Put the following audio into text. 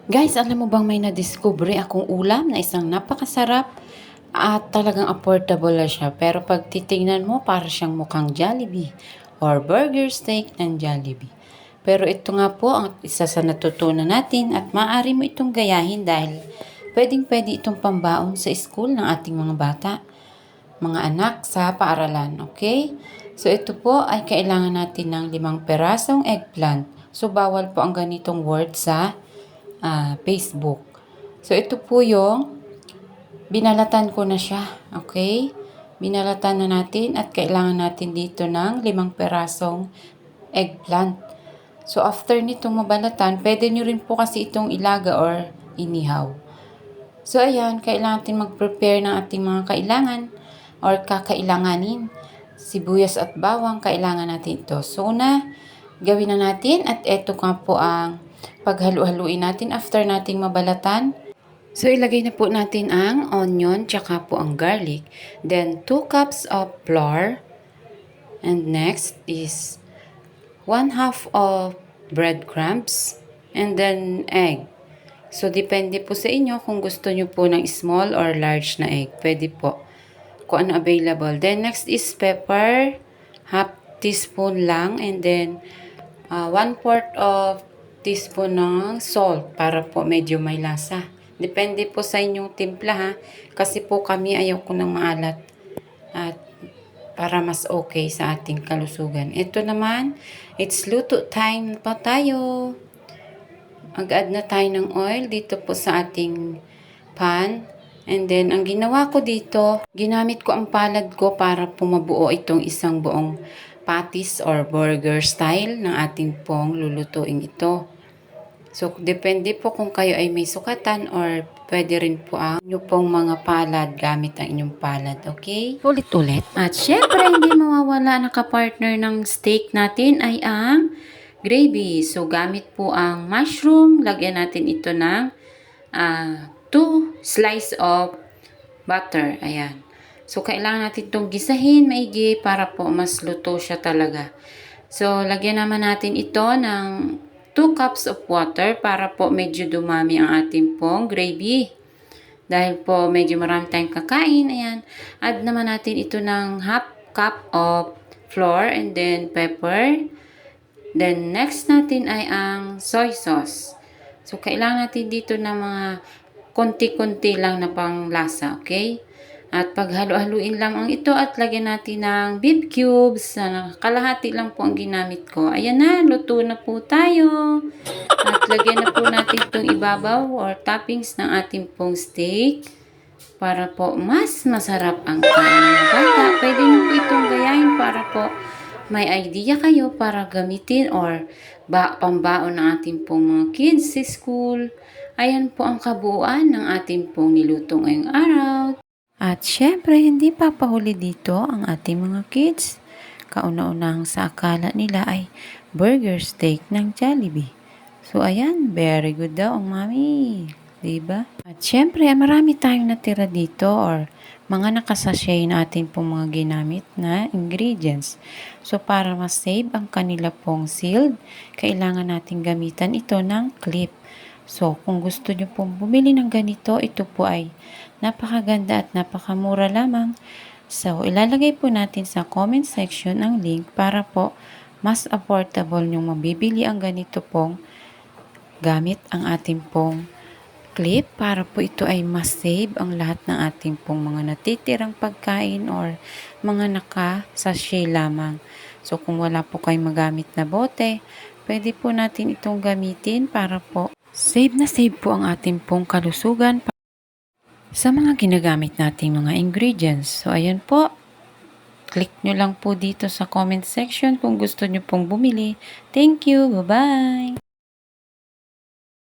Guys, alam mo bang may nadiskubre akong ulam na isang napakasarap at talagang affordable na siya. Pero pag titingnan mo, para siyang mukhang Jollibee or burger steak ng Jollibee. Pero ito nga po ang isa sa natutunan natin at maaari mo itong gayahin dahil pwedeng-pwede itong pambaon sa school ng ating mga bata, mga anak sa paaralan. Okay? So ito po ay kailangan natin ng 5 perasong eggplant. So bawal po ang ganitong word sa Facebook. So, ito po yung binalatan ko na siya. Okay? Binalatan na natin at kailangan natin dito ng 5 perasong eggplant. So, after nitong mabalatan, pwede nyo rin po kasi itong ilaga or inihaw. So, ayan, kailangan natin mag-prepare ng ating mga kailangan or kakailanganin. Sibuyas at bawang, kailangan natin ito. So, una, gawin na natin at ito nga po ang paghalu-haluin natin after nating mabalatan. So, ilagay na po natin ang onion, tsaka po ang garlic. Then, 2 cups of flour. And next is 1/2 of breadcrumbs. And then, egg. So, depende po sa inyo kung gusto nyo po ng small or large na egg. Pwede po kung ano available. Then, next is pepper. Half teaspoon lang. And then, 1/4 of teaspoon ng salt para po medyo may lasa. Depende po sa inyong timpla ha. Kasi po kami ayaw ko ng maalat. At para mas okay sa ating kalusugan. Ito naman, it's luto time pa tayo. Mag-add na tayo ng oil dito po sa ating pan. And then, ang ginawa ko dito, ginamit ko ang palad ko para po mabuo itong isang buong patties or burger style ng ating pong lulutuin ito. So, depende po kung kayo ay may sukatan or pwede rin po ang inyong pong mga palad gamit ang inyong palad. Okay? Ulit-ulit. At syempre, hindi mawawala na kapartner ng steak natin ay ang gravy. So, gamit po ang mushroom. Lagyan natin ito ng 2 slice of butter. Ayan. So, kailangan natin itong gisahin maigi para po mas luto siya talaga. So, lagyan naman natin ito ng 2 cups of water para po medyo dumami ang ating pong gravy. Dahil po medyo marami tayong kakain. Ayan. Add naman natin ito ng 1/2 cup of flour and then pepper. Then, next natin ay ang soy sauce. So, kailangan natin dito ng mga konti-konti lang na panglasa, okay? At paghalo-haluin lang ang ito at lagyan natin ng beef cubes. Kalahati lang po ang ginamit ko. Ayan na, luto na po tayo. At lagyan na po natin itong ibabaw or toppings ng ating pong steak. Para po mas masarap ang kain ng bata. Pwede nyo po itong gayahin para po may idea kayo para gamitin or pambaon ng ating pong mga kids sa school. Ayan po ang kabuuan ng ating pong niluto ngayong araw. At syempre, hindi papahuli dito ang ating mga kids. Kauna-unahang sa akala nila ay burger steak ng Jollibee. So, ayan, very good daw ang mami. Diba? At syempre, marami tayong natira dito or mga nakasashay na atin pong mga ginamit na ingredients. So, para ma-save ang kanila pong sealed, kailangan natin gamitan ito ng clip. So, kung gusto nyo pong bumili ng ganito, ito po ay napakaganda at napakamura lamang. So, ilalagay po natin sa comment section ang link para po mas affordable nyong mabibili ang ganito pong gamit ang ating pong clip para po ito ay mas save ang lahat ng ating pong mga natitirang pagkain or mga naka-sachet lamang. So, kung wala po kayong magamit na bote, pwede po natin itong gamitin para po save na save po ang ating pong kalusugan sa mga ginagamit nating mga ingredients. So, ayan po. Click nyo lang po dito sa comment section kung gusto nyo pong bumili. Thank you. Bye-bye.